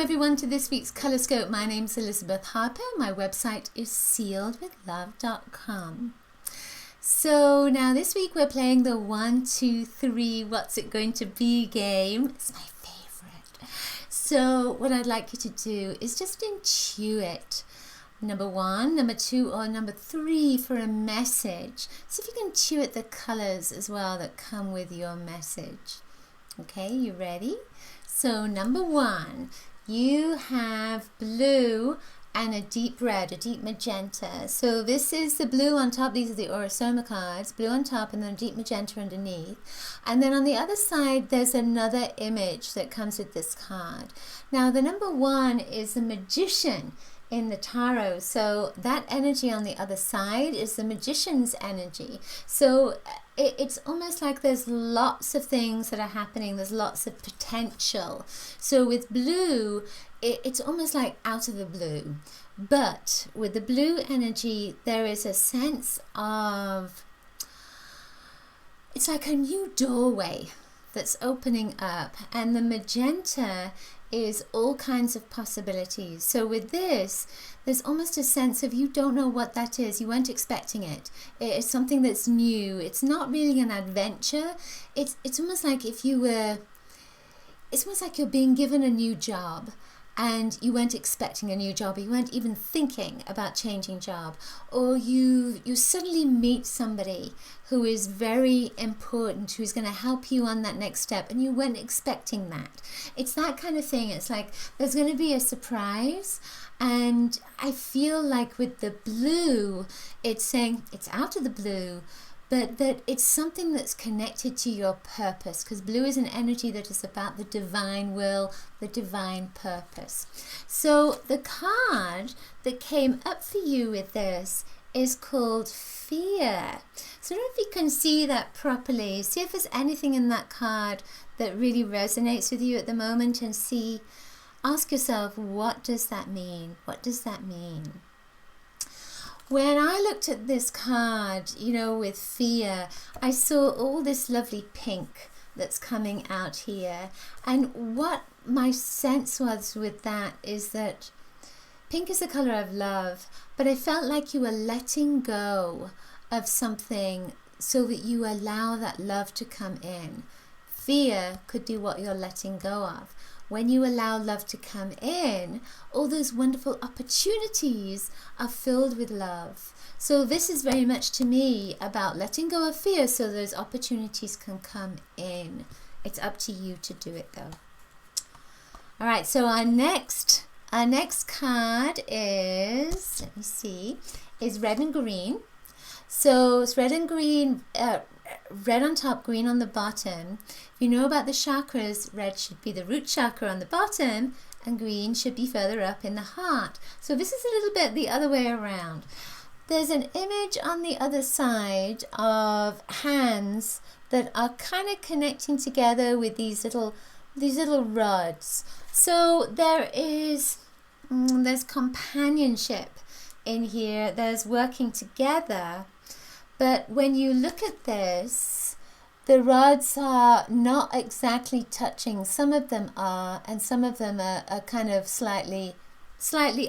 everyone to this week's Colorscope. My name's Elizabeth Harper. My website is sealedwithlove.com. So now this week we're playing the 1, 2, 3 What's It Going to Be game. It's my favorite. So what I'd like you to do is just intuit number 1, number 2, or number 3 for a message. See if you can intuit the colors as well that come with your message. Okay, you ready? So number 1, you have blue and a deep red, a deep magenta. So this is the blue on top. These are the Orosoma cards, blue on top and then deep magenta underneath. And then on the other side, there's another image that comes with this card. Now the number 1 is the magician in the tarot. So that energy on the other side is the magician's energy. So it's almost like there's lots of things that are happening. There's lots of potential. So with blue, it's almost like out of the blue. But with the blue energy, there is a sense of, it's like a new doorway that's opening up. And the magenta is all kinds of possibilities. So with this, there's almost a sense of you don't know what that is. You weren't expecting it. It's something that's new. It's not really an adventure. It's almost like it's almost like you're being given a new job and you weren't expecting a new job. You weren't even thinking about changing job. Or you suddenly meet somebody who is very important, who's going to help you on that next step, and you weren't expecting that. It's that kind of thing. It's like there's going to be a surprise. And I feel like with the blue, it's saying it's out of the blue, but that it's something that's connected to your purpose, because blue is an energy that is about the divine will, the divine purpose. So the card that came up for you with this is called fear. So I don't know if you can see that properly. See if there's anything in that card that really resonates with you at the moment, and ask yourself, what does that mean? What does that mean? When I looked at this card, with fear, I saw all this lovely pink that's coming out here. And what my sense was with that is that pink is the color of love, but I felt like you were letting go of something so that you allow that love to come in. Fear could be what you're letting go of. When you allow love to come in, all those wonderful opportunities are filled with love. So this is very much to me about letting go of fear so those opportunities can come in. It's up to you to do it though. All right, so our next card is, is red and green. So it's red and green, red on top, green on the bottom. If you know about the chakras, red should be the root chakra on the bottom and green should be further up in the heart. So this is a little bit the other way around. There's an image on the other side of hands that are kind of connecting together with these little rods. So there's companionship in here. There's working together. But when you look at this, the rods are not exactly touching. Some of them are, and some of them are kind of slightly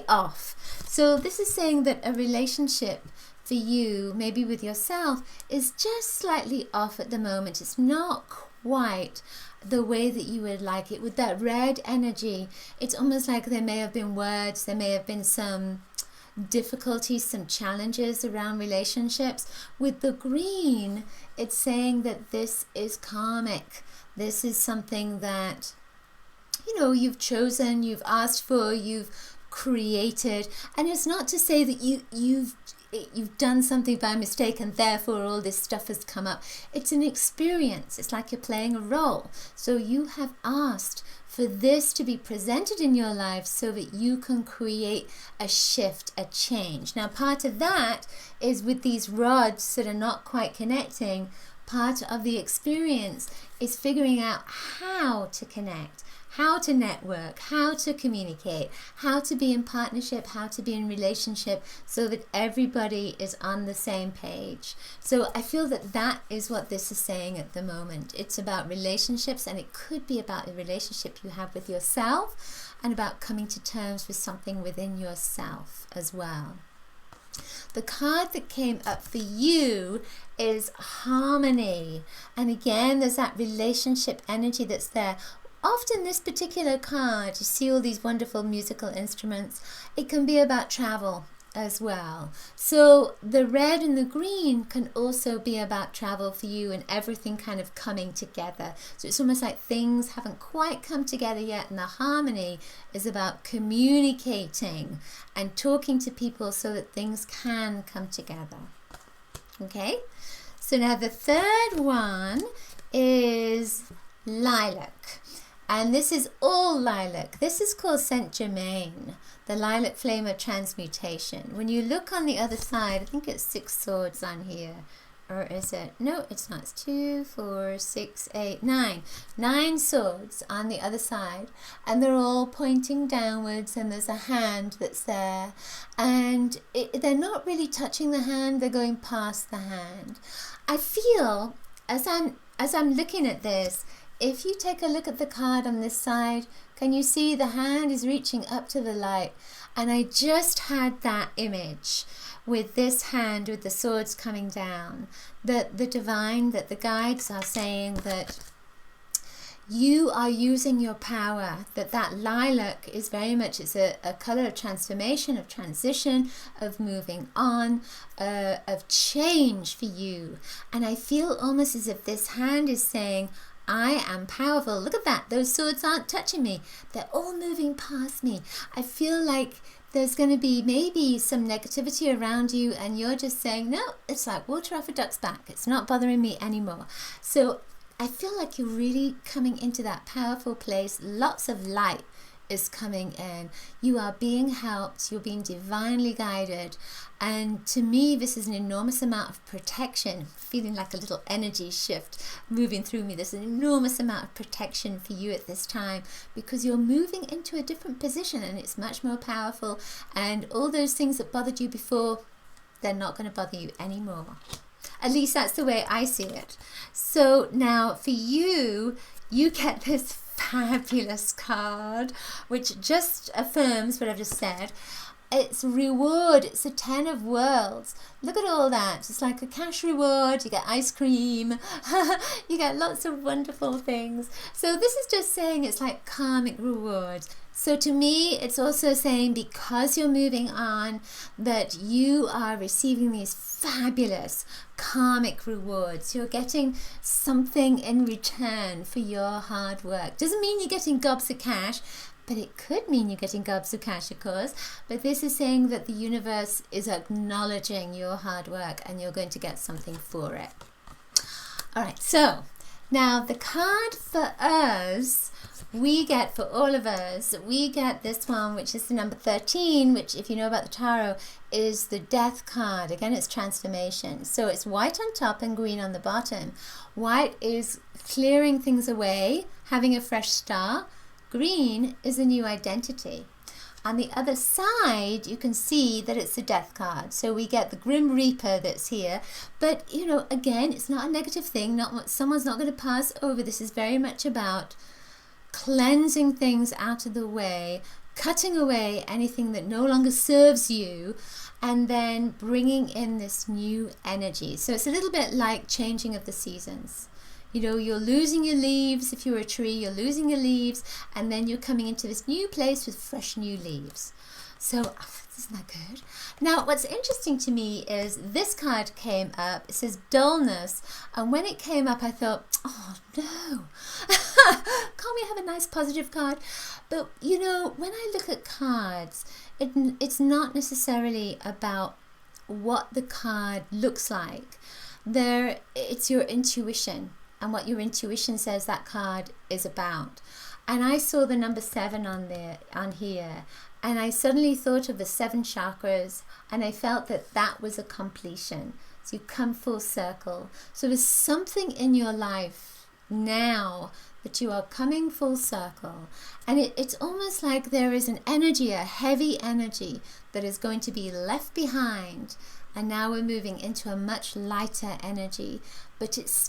off. So this is saying that a relationship for you, maybe with yourself, is just slightly off at the moment. It's not quite the way that you would like it. With that red energy, it's almost like there may have been words, there may have been some difficulties, some challenges around relationships. With the green, it's saying that this is karmic. This is something that you've chosen, you've asked for, you've created. And it's not to say that you've done something by mistake and therefore all this stuff has come up. It's an experience. It's like you're playing a role. So you have asked for this to be presented in your life so that you can create a shift, a change. Now, part of that is with these rods that are not quite connecting. Part of the experience is figuring out how to connect, how to network, how to communicate, how to be in partnership, how to be in relationship, so that everybody is on the same page. So I feel that that is what this is saying at the moment. It's about relationships, and it could be about the relationship you have with yourself and about coming to terms with something within yourself as well. The card that came up for you is harmony. And again, there's that relationship energy that's there. Often this particular card, you see all these wonderful musical instruments. It can be about travel as well. So the red and the green can also be about travel for you and everything kind of coming together. So it's almost like things haven't quite come together yet, and the harmony is about communicating and talking to people so that things can come together. Okay, so now the third one is lilac. And this is all lilac. This is called Saint Germain, the lilac flame of transmutation. When you look on the other side, I think it's 6 swords on here. Or is it? No, it's not. It's 2, 4, 6, 8, 9. 9 swords on the other side. And they're all pointing downwards, and there's a hand that's there. And they're not really touching the hand, they're going past the hand. I feel, as I'm looking at this, if you take a look at the card on this side, can you see the hand is reaching up to the light? And I just had that image with this hand with the swords coming down. That the divine, that the guides are saying that you are using your power, that lilac is very much, it's a color of transformation, of transition, of moving on, of change for you. And I feel almost as if this hand is saying, I am powerful. Look at that. Those swords aren't touching me. They're all moving past me. I feel like there's going to be maybe some negativity around you, and you're just saying, no, it's like water off a duck's back. It's not bothering me anymore. So I feel like you're really coming into that powerful place. Lots of light is coming in. You are being helped. You're being divinely guided. And to me, this is an enormous amount of protection, feeling like a little energy shift moving through me. There's an enormous amount of protection for you at this time, because you're moving into a different position, and it's much more powerful. And all those things that bothered you before, they're not going to bother you anymore. At least that's the way I see it. So now for you, you get this fabulous card, which just affirms what I've just said. It's reward. It's a 10 of worlds. Look at all that. It's like a cash reward. You get ice cream. You get lots of wonderful things. So this is just saying it's like karmic rewards. So to me, it's also saying, because you're moving on, that you are receiving these fabulous karmic rewards. You're getting something in return for your hard work. Doesn't mean you're getting gobs of cash, but it could mean you're getting gobs of cash, of course. But this is saying that the universe is acknowledging your hard work, and you're going to get something for it. All right, so now the card for us, we get, for all of us, we get this one, which is the number 13, which, if you know about the tarot, is the death card. Again, it's transformation. So it's white on top and green on the bottom. White is clearing things away, having a fresh start. Green is a new identity. On the other side, you can see that it's the death card. So we get the Grim Reaper that's here. But, you know, again, it's not a negative thing. Someone's not going to pass over. This is very much about cleansing things out of the way, cutting away anything that no longer serves you, and then bringing in this new energy. So it's a little bit like changing of the seasons. You know, you're losing your leaves. If you're a tree, you're losing your leaves, and then you're coming into this new place with fresh new leaves. So isn't that good? Now, what's interesting to me is this card came up. It says dullness. And when it came up, I thought, oh, no. Can't we have a nice positive card? But, you know, when I look at cards, it's not necessarily about what the card looks like. It's your intuition, and what your intuition says that card is about. And I saw the number 7 on here. And I suddenly thought of the 7 chakras, and I felt that that was a completion. So you come full circle. So there's something in your life now that you are coming full circle. And it's almost like there is an energy, a heavy energy that is going to be left behind. And now we're moving into a much lighter energy. But it's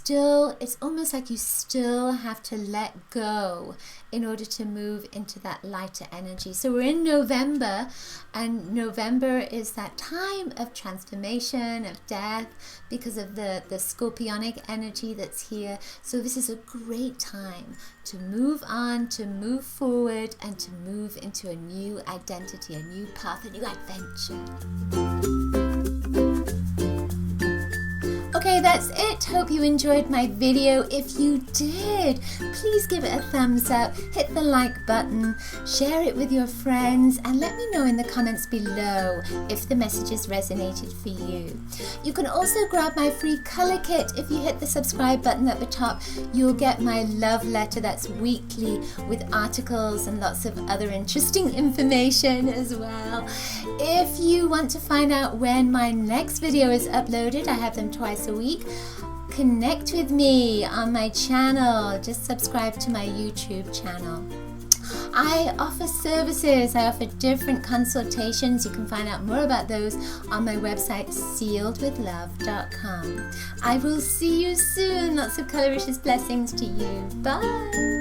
almost like you still have to let go in order to move into that lighter energy. So we're in November, and November is that time of transformation, of death, because of the scorpionic energy that's here. So this is a great time to move on, to move forward, and to move into a new identity, a new path, a new adventure. Okay, that's it. Hope you enjoyed my video. If you did, please give it a thumbs up, hit the like button, share it with your friends, and let me know in the comments below if the messages resonated for you. You can also grab my free color kit. If you hit the subscribe button at the top, you'll get my love letter that's weekly with articles and lots of other interesting information as well. If you want to find out when my next video is uploaded, I have them twice a week. Connect with me on my channel. Just subscribe to my YouTube channel. I offer services. I offer different consultations. You can find out more about those on my website, sealedwithlove.com. I will see you soon. Lots of coloricious blessings to you. Bye.